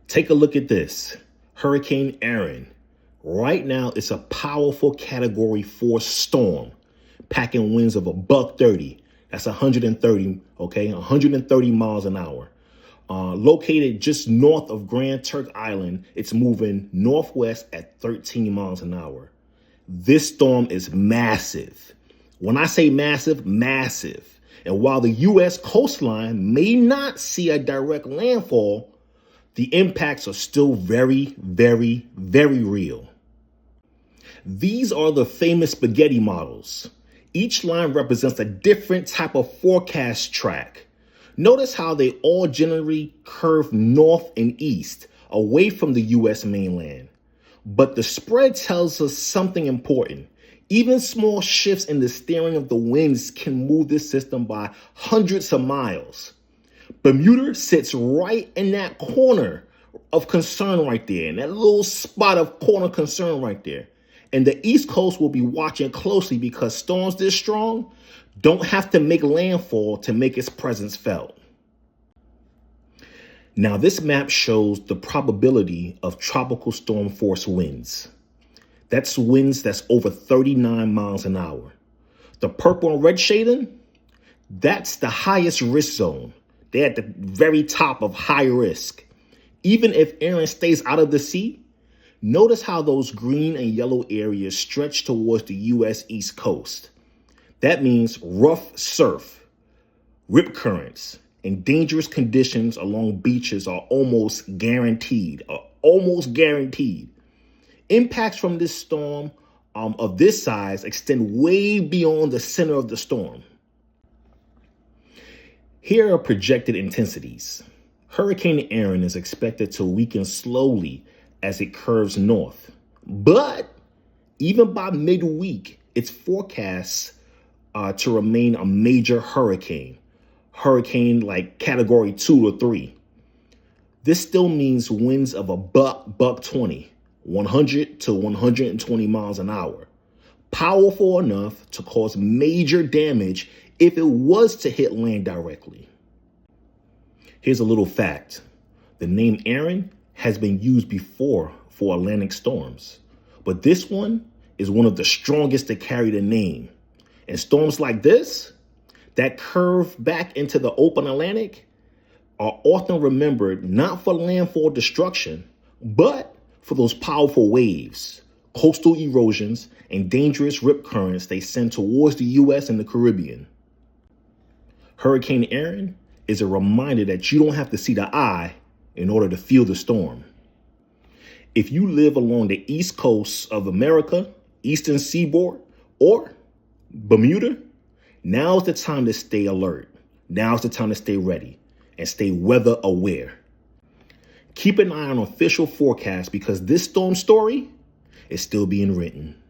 Take a look at this. Hurricane Erin. Right now, it's a powerful Category 4 storm, packing winds of $130. That's 130, okay? 130 miles an hour. Located just north of Grand Turk Island, it's moving northwest at 13 miles an hour. This storm is massive. When I say massive, massive. And while the U.S. coastline may not see a direct landfall, the impacts are still very, very, very real. These are the famous spaghetti models. Each line represents a different type of forecast track. Notice how they all generally curve north and east, away from the U.S. mainland. But the spread tells us something important. Even small shifts in the steering of the winds can move this system by hundreds of miles. Bermuda sits right in that corner of concern right there, in that little spot of corner concern right there. And the East Coast will be watching closely because storms this strong don't have to make landfall to make its presence felt. Now, this map shows the probability of tropical storm force winds. That's winds that's over 39 miles an hour. The purple and red shading, that's the highest risk zone. They're at the very top of high risk. Even if Erin stays out of the sea, notice how those green and yellow areas stretch towards the U.S. East Coast. That means rough surf, rip currents, and dangerous conditions along beaches are almost guaranteed. Impacts from this storm of this size extend way beyond the center of the storm. Here are projected intensities. Hurricane Erin is expected to weaken slowly as it curves north. But even by midweek, it's forecast to remain a major hurricane like Category 2 or 3. This still means winds of $120, 100 to 120 miles an hour. Powerful enough to cause major damage if it was to hit land directly. Here's a little fact. The name Erin has been used before for Atlantic storms, but this one is one of the strongest to carry the name. And storms like this, that curve back into the open Atlantic, are often remembered not for landfall destruction, but for those powerful waves, coastal erosions, and dangerous rip currents they send towards the U.S. and the Caribbean. Hurricane Erin is a reminder that you don't have to see the eye in order to feel the storm. If you live along the east coast of America, Eastern Seaboard, or Bermuda, now's the time to stay alert. Now's the time to stay ready and stay weather aware. Keep an eye on official forecasts because this storm story is still being written.